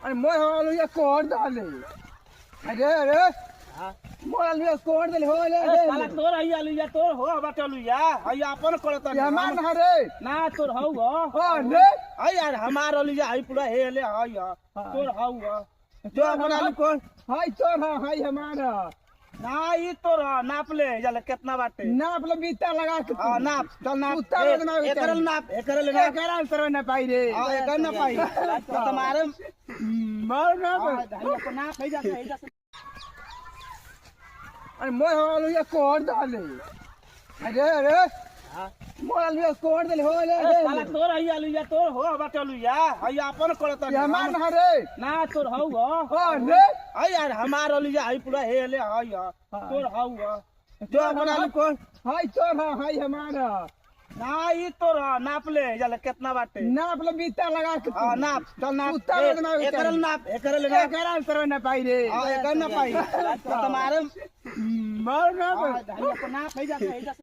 आणि मोय हवालो या कोड झाले अरे अरे मोय या कोड झाले हो ले साला तोर आई आलू या तोर हो बाटलू या आई अपन करत यमान हरे ना तोर हौ हो ले आई यार हमार आलू या आई पूरा हे ले आई तोर हौ तो बनालू कोन हाय तोर हाय हमारा ना ई तोर नाप ले जले कितना बाटे नाप लो बीता लगा के हां नाप चल नाप कुत्ता लगना एकरल नाप एकरल ले करा सर ना पाई रे हां एकर ना पाई तुम्हारे मर ना को नाप है जा आणि मोय हवालो या कोड झाले अरे अरे मोय या कोड झाले हो ले साला तोर आई आलू या तोर हो बाटलू या आई अपन करत यमान हरे ना तोर हौ हो ले आई यार हमार आलू या आई पूरा हे ले आई तोर हौ तो बनालू कोन हाय तोर हाय हमारा ना ई तोर नाप ले जले कितना बाटे नाप लो बीता लगा के हां नाप चल नाप कुत्ता लगना एकरल नाप करा सर ना पाई रे हां एकर ना पाई तुम्हारे मर ना को नाप है जा